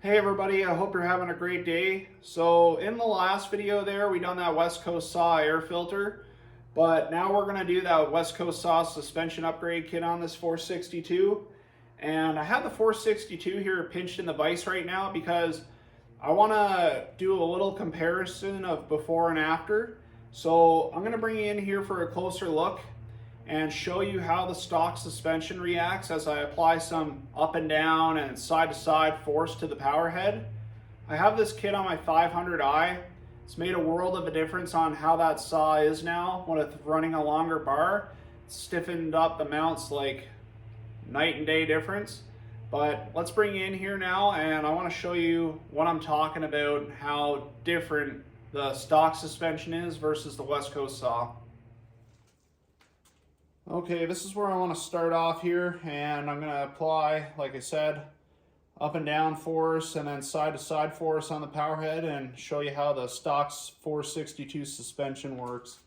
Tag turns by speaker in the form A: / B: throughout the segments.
A: Hey everybody, I hope you're having a great day. So in the last video there, we done that West Coast Saw air filter, but now we're gonna do that West Coast Saw suspension upgrade kit on this 462. And I have the 462 here pinched in the vise right now because I wanna do a little comparison of before and after. So I'm gonna bring you in here for a closer look and show you how the stock suspension reacts as I apply some up and down and side to side force to the power head. I have this kit on my 500i. It's made a world of a difference on how that saw is now when it's running a longer bar. It's stiffened up the mounts like night and day difference. But let's bring you in here now and I want to show you what I'm talking about and how different the stock suspension is versus the West Coast saw. Okay, this is where I want to start off here, and I'm going to apply, like I said, up and down force and then side to side force on the power head and show you how the stock 462 suspension works.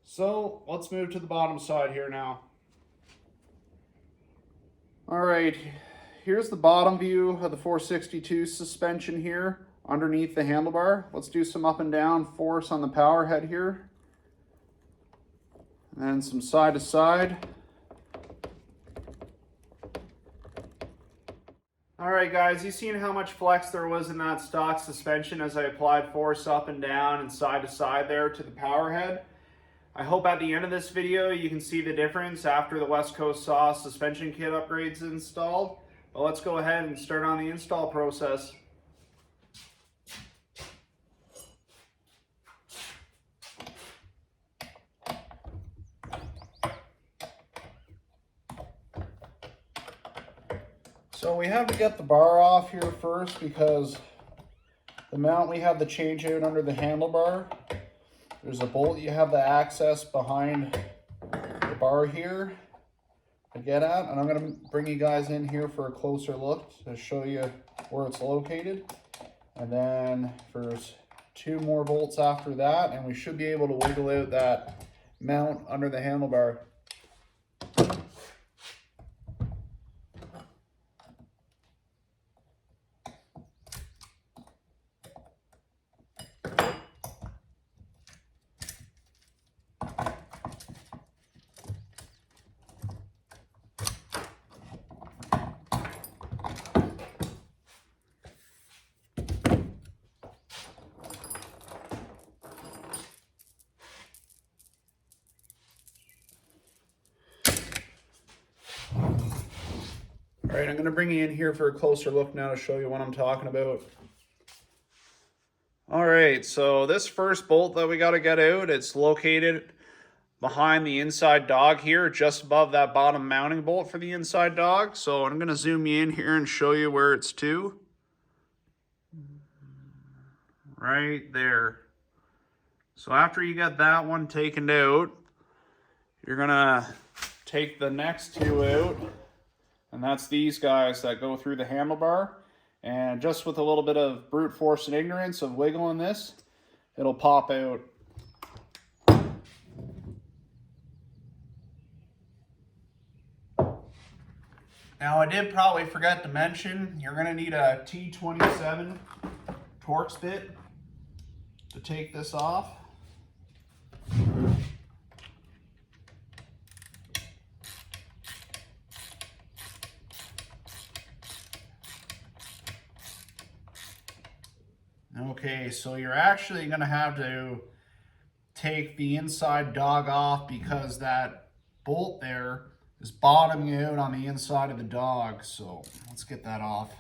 A: So let's move to the bottom side here now. All right. Here's the bottom view of the 462 suspension here underneath the handlebar. Let's do some up and down force on the power head here. And then some side to side. All right guys, you seen how much flex there was in that stock suspension as I applied force up and down and side to side there to the power head. I hope at the end of this video you can see the difference after the West Coast Saw suspension kit upgrades installed. But let's go ahead and start on the install process. So we have to get the bar off here first because the mount we have the change out under the handlebar. There's a bolt you have the access behind the bar here to get at, and I'm going to bring you guys in here for a closer look to show you where it's located. And then there's two more bolts after that, and we should be able to wiggle out that mount under the handlebar. All right, I'm going to bring you in here for a closer look now to show you what I'm talking about. All right, so this first bolt that we got to get out, it's located behind the inside dog here, just above that bottom mounting bolt for the inside dog. So I'm going to zoom you in here and show you where it's to. Right there. So after you get that one taken out, you're going to take the next two out. And that's these guys that go through the handlebar. And just with a little bit of brute force and ignorance of wiggling this, it'll pop out. Now I did probably forget to mention, you're going to need a T27 Torx bit to take this off. Okay, so you're actually going to have to take the inside dog off because that bolt there is bottoming out on the inside of the dog. So let's get that off.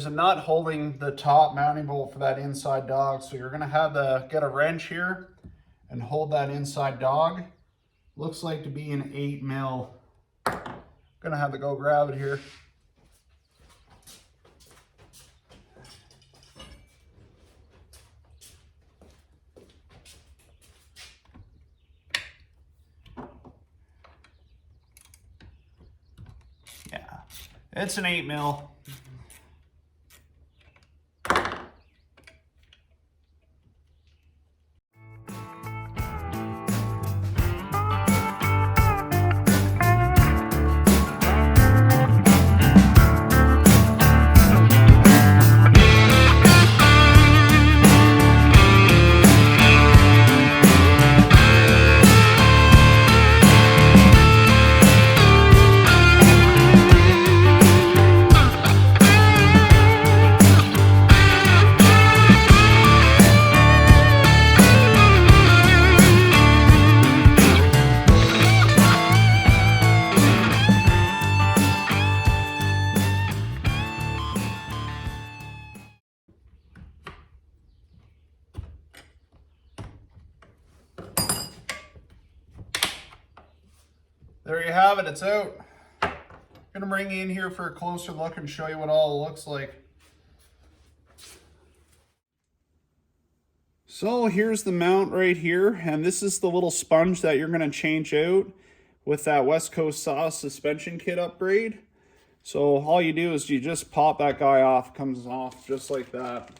A: there's a nut holding the top mounting bolt for that inside dog. So you're gonna have to get a wrench here and hold that inside dog. Looks like to be an 8 mil. Gonna have to go grab it here. Yeah, it's an 8 mil. There you have it, it's out. I'm gonna bring you in here for a closer look and show you what all it looks like. So here's the mount right here, and this is the little sponge that you're gonna change out with that West Coast saw suspension kit upgrade. So all you do is you just pop that guy off, comes off just like that.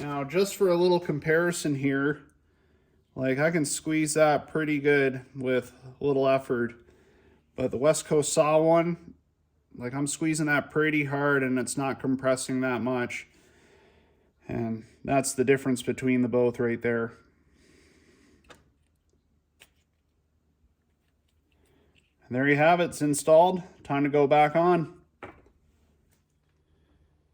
A: Now, just for a little comparison here, like I can squeeze that pretty good with a little effort, but the West Coast saw one, like I'm squeezing that pretty hard and it's not compressing that much. And that's the difference between the both right there. And there you have it, it's installed. Time to go back on.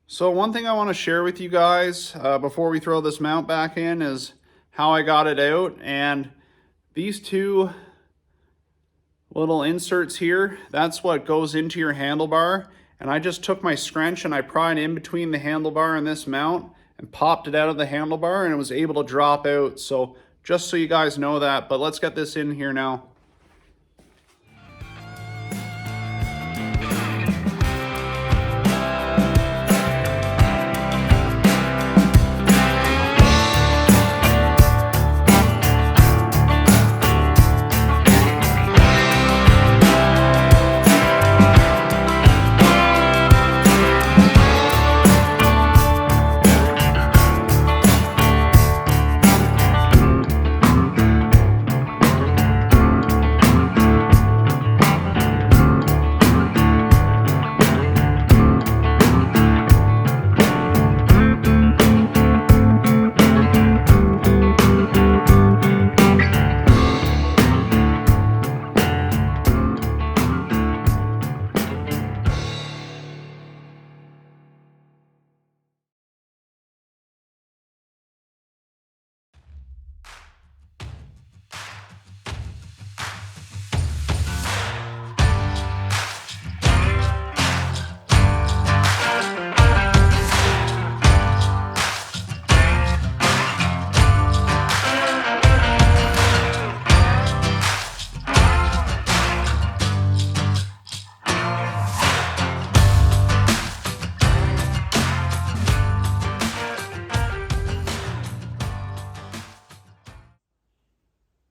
A: So one thing I want to share with you guys before we throw this mount back in is how I got it out. And these two little inserts here, that's what goes into your handlebar. And I just took my scrunch and I pried in between the handlebar and this mount and popped it out of the handlebar, and it was able to drop out. So just so you guys know that, but let's get this in here now.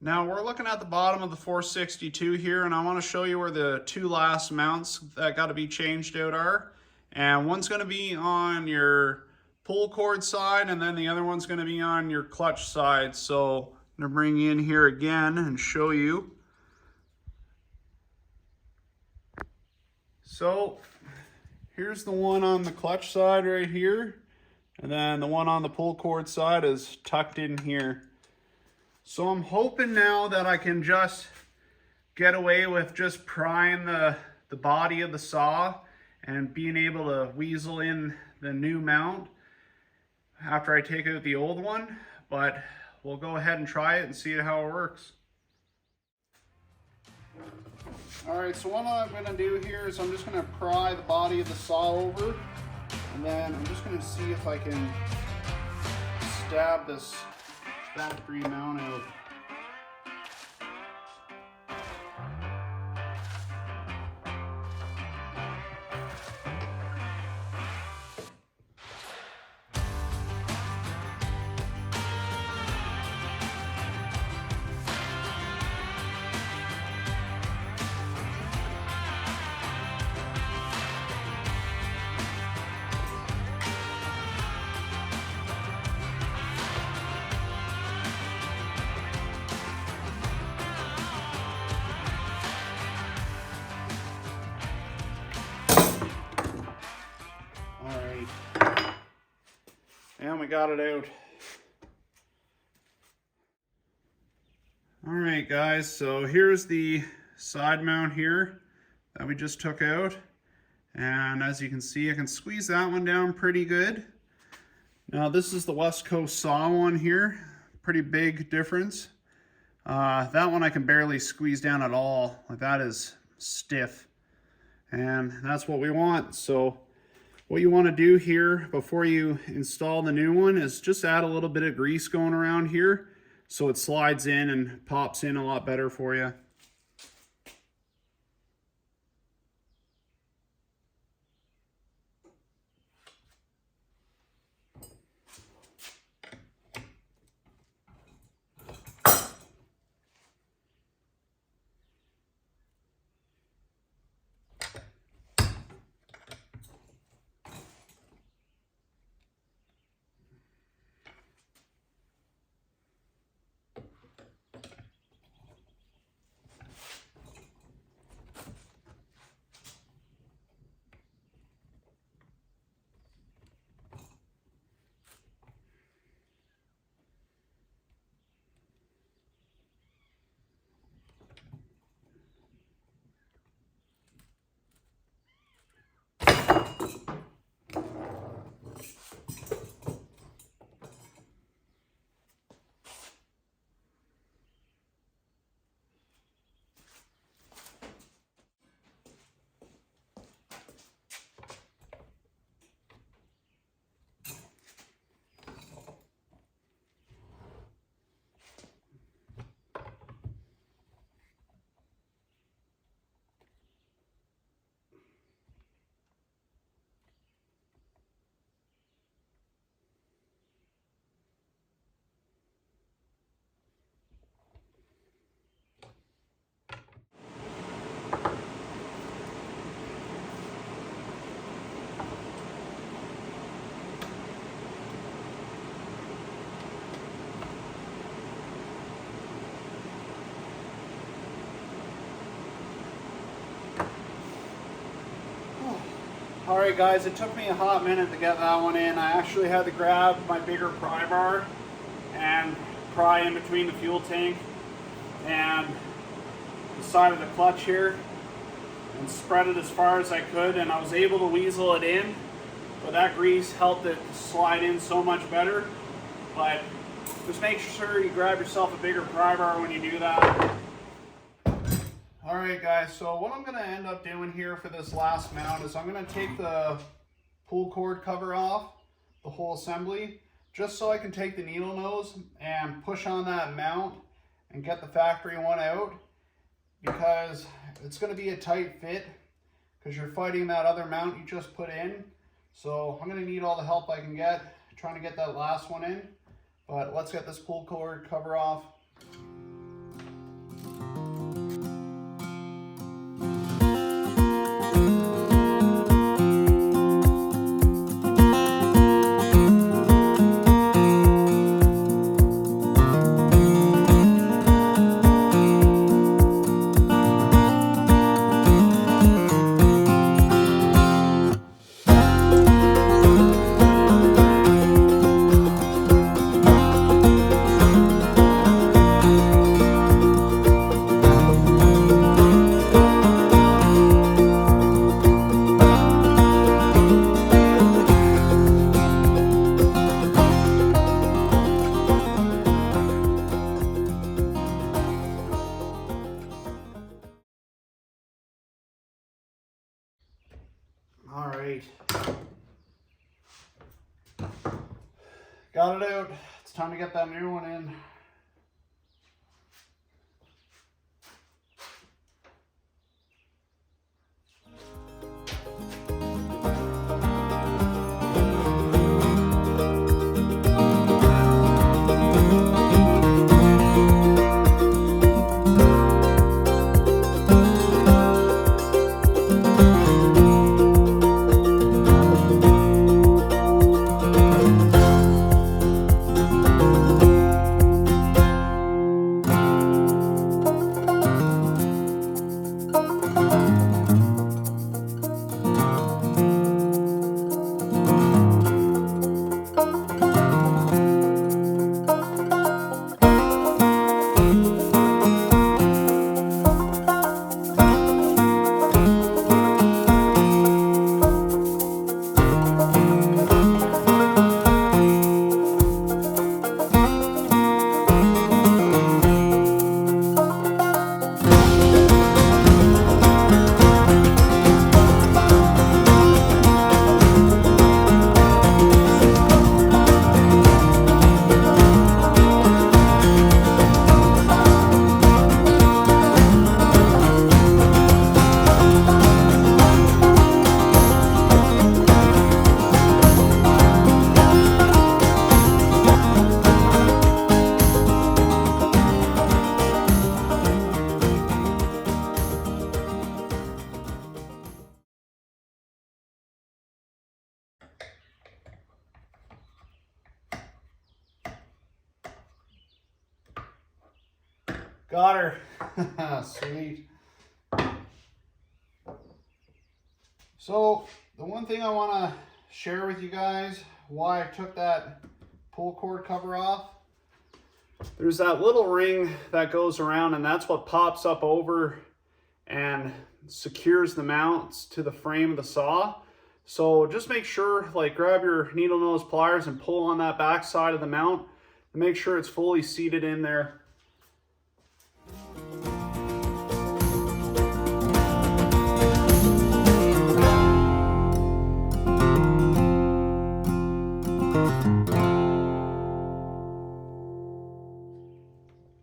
A: Now we're looking at the bottom of the 462 here, and I want to show you where the two last mounts that got to be changed out are. And one's going to be on your pull cord side, and then the other one's going to be on your clutch side. So I'm going to bring you in here again and show you. So here's the one on the clutch side right here, and then the one on the pull cord side is tucked in here. So I'm hoping now that I can just get away with just prying the body of the saw and being able to weasel in the new mount after I take out the old one, but we'll go ahead and try it and see how it works. All right, so what I'm gonna do here is I'm just gonna pry the body of the saw over, and then I'm just gonna see if I can stab this factory mount out. And we got it out. All right, guys, so here's the side mount here that we just took out. And as you can see, I can squeeze that one down pretty good. Now this is the West Coast saw one here. Pretty big difference. That one I can barely squeeze down at all. Like, that is stiff. And that's what we want. So what you want to do here before you install the new one is just add a little bit of grease going around here so it slides in and pops in a lot better for you. Alright guys, it took me a hot minute to get that one in. I actually had to grab my bigger pry bar and pry in between the fuel tank and the side of the clutch here and spread it as far as I could, and I was able to weasel it in, but that grease helped it slide in so much better. But just make sure you grab yourself a bigger pry bar when you do that. Alright guys, so what I'm going to end up doing here for this last mount is I'm going to take the pull cord cover off, the whole assembly, just so I can take the needle nose and push on that mount and get the factory one out, because it's going to be a tight fit because you're fighting that other mount you just put in. So I'm going to need all the help I can get trying to get that last one in, but let's get this pull cord cover off. All right. Got it out. It's time to get that new one in. Got her. Sweet. So the one thing I want to share with you guys why I took that pull cord cover off. There's that little ring that goes around, and that's what pops up over and secures the mounts to the frame of the saw. So just make sure, like, grab your needle nose pliers and pull on that back side of the mount to make sure it's fully seated in there.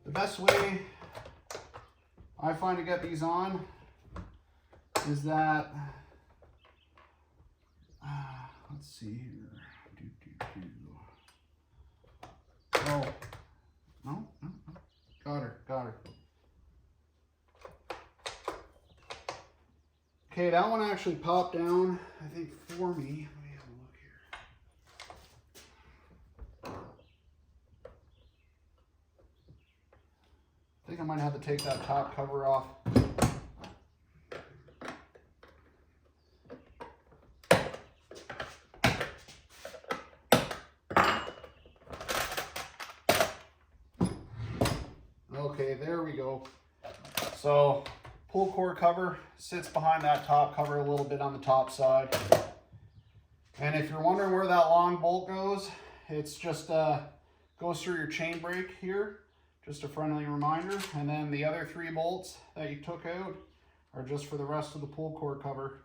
A: The best way I find to get these on is that, let's see here. Oh, no. Got her. Okay, that one actually popped down, I think, for me. Let me have a look here. I think I might have to take that top cover off. Okay, there we go. So, pull cord cover sits behind that top cover a little bit on the top side. And if you're wondering where that long bolt goes, it's just goes through your chain brake here. Just a friendly reminder. And then the other 3 bolts that you took out are just for the rest of the pull cord cover.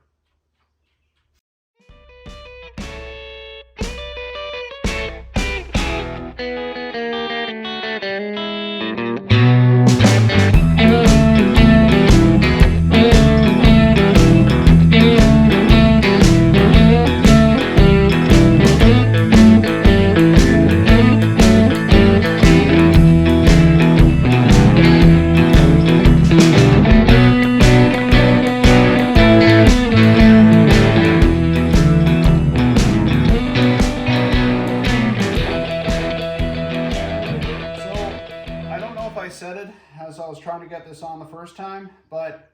A: As I was trying to get this on the first time, but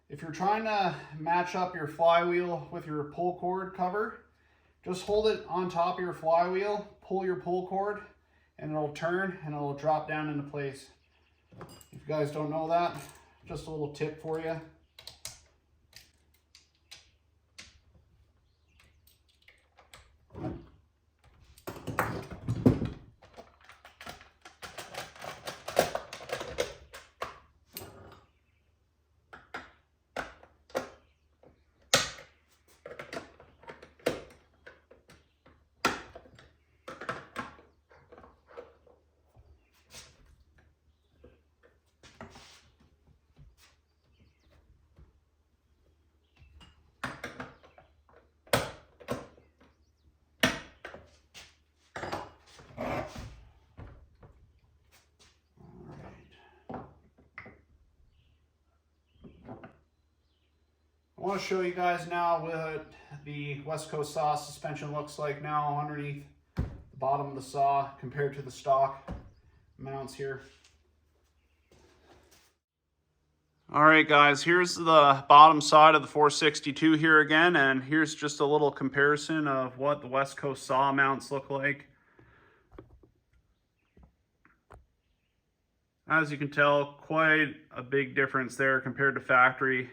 A: if you're trying to match up your flywheel with your pull cord cover, just hold it on top of your flywheel, pull your pull cord, and it'll turn and it'll drop down into place. If you guys don't know that, just a little tip for you. going to show you guys now what the West Coast saw suspension looks like now underneath the bottom of the saw compared to the stock mounts here. All right guys, here's the bottom side of the 462 here again, and here's just a little comparison of what the West Coast saw mounts look like. As you can tell, quite a big difference there compared to factory.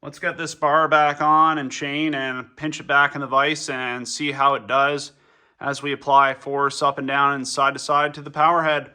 A: Let's get this bar back on and chain and pinch it back in the vise and see how it does as we apply force up and down and side to side to the power head.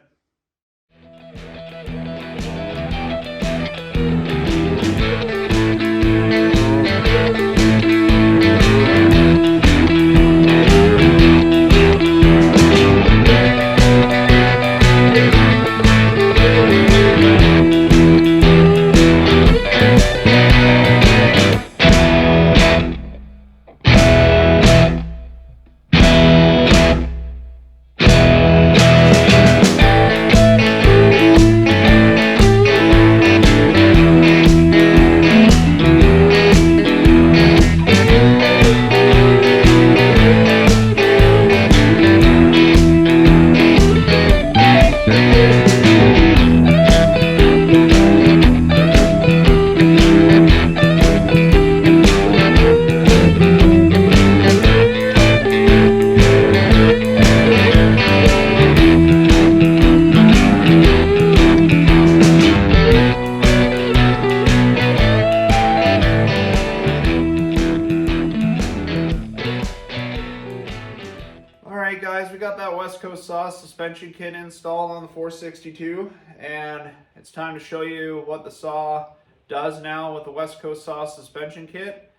A: Alright guys, we got that West Coast saw suspension kit installed on the 462, and it's time to show you what the saw does now with the West Coast saw suspension kit.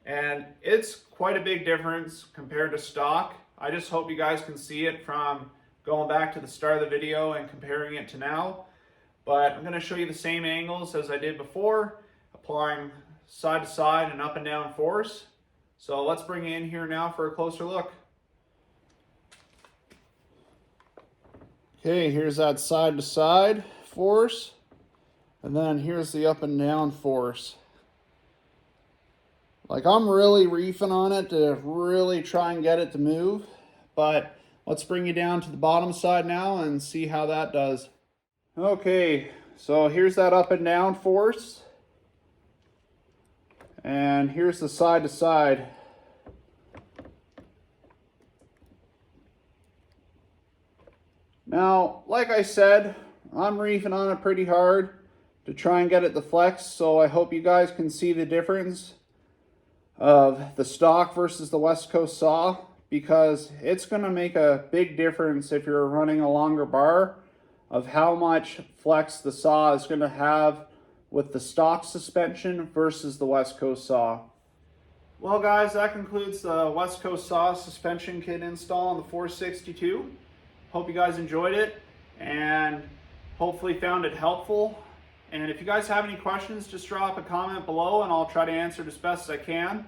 A: And it's quite a big difference compared to stock. I just hope you guys can see it from going back to the start of the video and comparing it to now. But I'm going to show you the same angles as I did before, applying side to side and up and down force. So let's bring you in here now for a closer look. Okay, here's that side to side force, and then here's the up and down force. Like, I'm really reefing on it to really try and get it to move, but let's bring you down to the bottom side now and see how that does. Okay, so here's that up and down force, and here's the side to side. Now, like I said, I'm reefing on it pretty hard to try and get it to flex, so I hope you guys can see the difference of the stock versus the West Coast saw, because it's going to make a big difference if you're running a longer bar of how much flex the saw is going to have with the stock suspension versus the West Coast saw. Well guys, that concludes the West Coast saw suspension kit install on the 462. Hope you guys enjoyed it and hopefully found it helpful. And if you guys have any questions, just drop a comment below and I'll try to answer it as best as I can.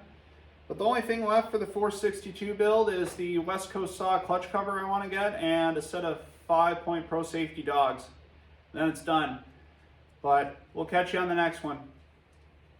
A: But the only thing left for the 462 build is the West Coast saw clutch cover I want to get and a set of 5-point Pro Safety dogs. Then it's done. But we'll catch you on the next one.